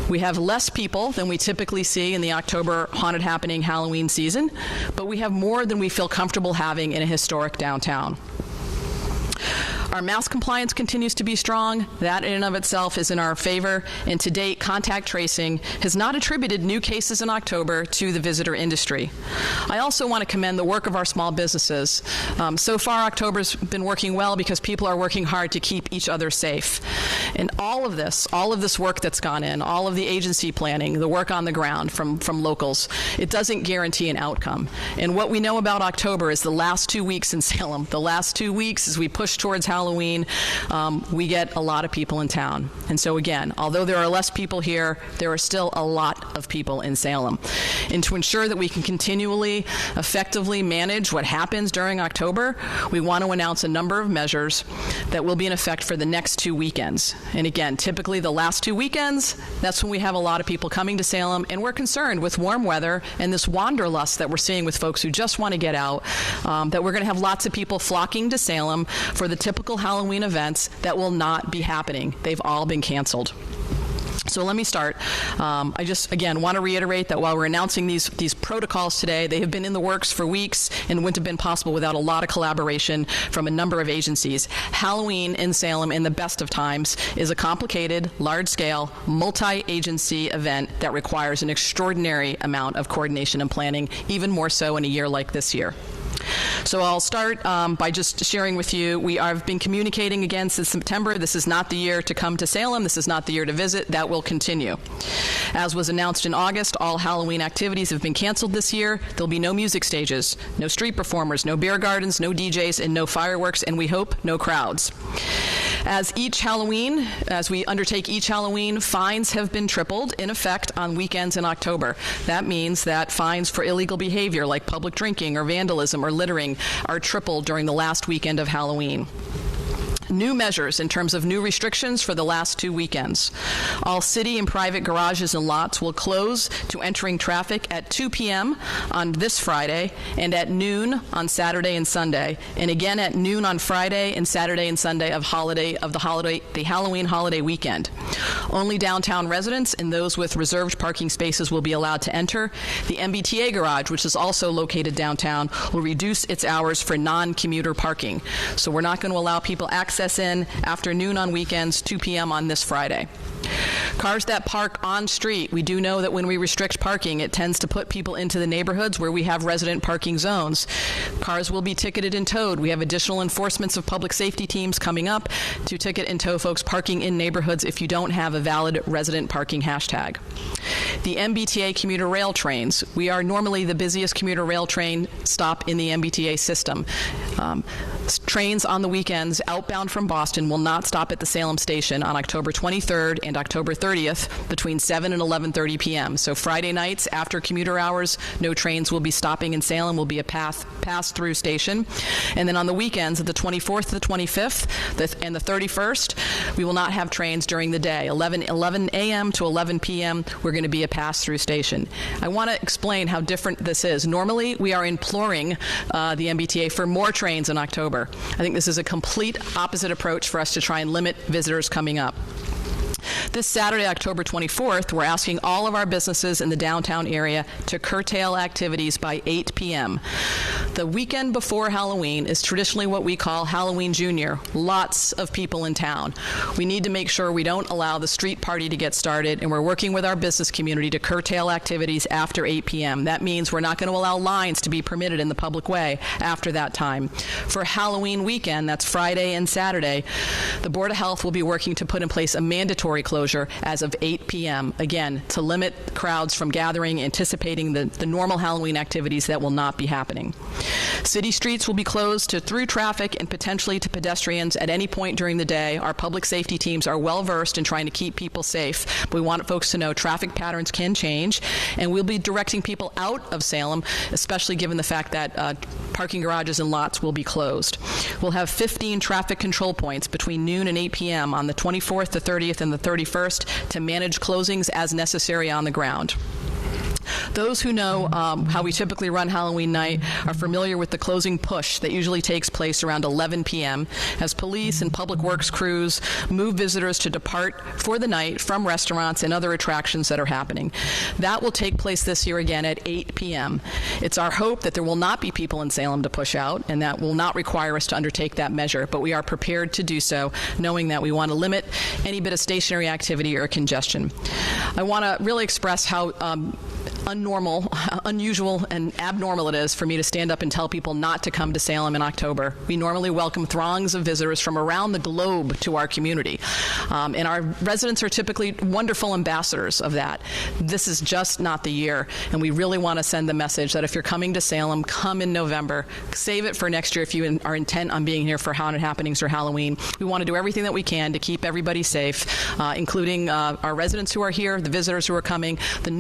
We have less people than we typically see in the October haunted happening Halloween season, but we have more than we feel comfortable having in a historic downtown. Our mask compliance continues to be strong. That in and of itself is in our favor. And to date, contact tracing has not attributed new cases in October to the visitor industry. I also want to commend the work of our small businesses. So far, October's been working well because people are working hard to keep each other safe. And all of this work that's gone in, all of the agency planning, the work on the ground from locals, it doesn't guarantee an outcome. And what we know about October is the last 2 weeks in Salem. The last 2 weeks, as we push towards Halloween, we get a lot of people in town. And so again, although there are less people here, there are still a lot of people in Salem. And to ensure that we can continually, effectively manage what happens during October, we want to announce a number of measures that will be in effect for the next 2 weekends. And again, typically the last 2 weekends, that's when we have a lot of people coming to Salem, and we're concerned with warm weather and this wanderlust that we're seeing with folks who just want to get out, that we're going to have lots of people flocking to Salem for the typical Halloween events that will not be happening. They've all been canceled. So let me start. I just, again, want to reiterate that while we're announcing these protocols today, they have been in the works for weeks and wouldn't have been possible without a lot of collaboration from a number of agencies. Halloween in Salem, in the best of times, is a complicated, large-scale, multi-agency event that requires an extraordinary amount of coordination and planning, even more so in a year like this year. So I'll start by just sharing with you, I've been communicating again since September. This is not the year to come to Salem. This is not the year to visit. That will continue. As was announced in August, all Halloween activities have been canceled this year. There'll be no music stages, no street performers, no beer gardens, no DJs, and no fireworks, and we hope no crowds. As we undertake each Halloween, fines have been tripled in effect on weekends in October. That means that fines for illegal behavior like public drinking or vandalism or littering are tripled during the last weekend of Halloween. New measures in terms of new restrictions for the last 2 weekends. All city and private garages and lots will close to entering traffic at 2 p.m. on this Friday and at noon on Saturday and Sunday, and again at noon on Friday and Saturday and Sunday of the Halloween holiday weekend. Only downtown residents and those with reserved parking spaces will be allowed to enter. The MBTA garage, which is also located downtown, will reduce its hours for non-commuter parking. So we're not going to allow people access in after noon on weekends, 2 p.m. on this Friday. Cars that park on street, we do know that when we restrict parking, it tends to put people into the neighborhoods where we have resident parking zones. Cars will be ticketed and towed. We have additional enforcements of public safety teams coming up to ticket and tow folks parking in neighborhoods if you don't have a valid resident parking hashtag. The MBTA commuter rail trains. We are normally the busiest commuter rail train stop in the MBTA system. Trains on the weekends outbound from Boston will not stop at the Salem station on October 23rd and October 30th between 7 and 11:30 p.m. So Friday nights after commuter hours, no trains will be stopping in Salem. Will be a pass-through station. And then on the weekends, the 24th to the 25th and the 31st, we will not have trains during the day. 11 a.m. to 11 p.m., we're going to be a pass-through station. I want to explain how different this is. Normally, we are imploring the MBTA for more trains in October. I think this is a complete opposite approach for us to try and limit visitors coming up. This Saturday, October 24th, we're asking all of our businesses in the downtown area to curtail activities by 8 p.m. The weekend before Halloween is traditionally what we call Halloween Junior. Lots of people in town. We need to make sure we don't allow the street party to get started, and we're working with our business community to curtail activities after 8 p.m. That means we're not going to allow lines to be permitted in the public way after that time. For Halloween weekend, that's Friday and Saturday, the Board of Health will be working to put in place a mandatory closure as of 8 p.m., again, to limit crowds from gathering, anticipating the normal Halloween activities that will not be happening. City streets will be closed to through traffic and potentially to pedestrians at any point during the day. Our public safety teams are well versed in trying to keep people safe. We want folks to know traffic patterns can change, and we'll be directing people out of Salem, especially given the fact that parking garages and lots will be closed. We'll have 15 traffic control points between noon and 8 p.m. on the 24th, the 30th, and the 31st to manage closings as necessary on the ground. Those who know how we typically run Halloween night are familiar with the closing push that usually takes place around 11 p.m. as police and public works crews move visitors to depart for the night from restaurants and other attractions that are happening. That will take place this year again at 8 p.m. It's our hope that there will not be people in Salem to push out, and that will not require us to undertake that measure, but we are prepared to do so, knowing that we want to limit any bit of stationary activity or congestion. I want to really express how unusual, and abnormal it is for me to stand up and tell people not to come to Salem in October. We normally welcome throngs of visitors from around the globe to our community, and our residents are typically wonderful ambassadors of that. This is just not the year, and we really want to send the message that if you're coming to Salem, come in November. Save it for next year if you are intent on being here for haunted happenings or Halloween. We want to do everything that we can to keep everybody safe, including our residents who are here, the visitors who are coming, the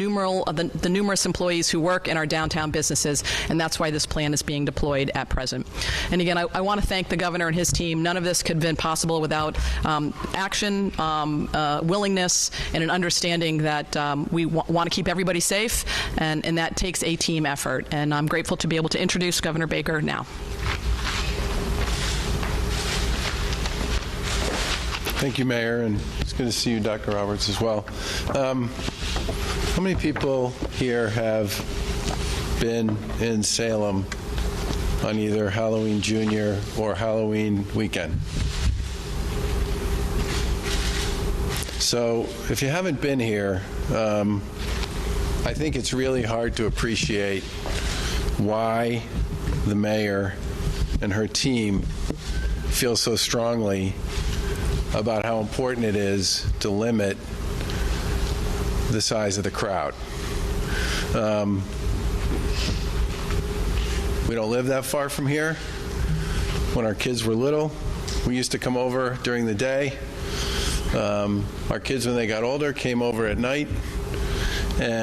numerous employees who work in our downtown businesses, and that's why this plan is being deployed at present. And again, I want to thank the governor and his team. None of this could have been possible without action, willingness, and an understanding that we want to keep everybody safe, and that takes a team effort. And I'm grateful to be able to introduce Governor Baker now. Thank you, Mayor, and it's good to see you, Dr. Roberts, as well. How many people here have been in Salem on either Halloween Junior or Halloween weekend? So if you haven't been here, I think it's really hard to appreciate why the mayor and her team feel so strongly about how important it is to limit the size of the crowd. We don't live that far from here. When our kids were little, we used to come over during the day. Our kids, when they got older, came over at night. And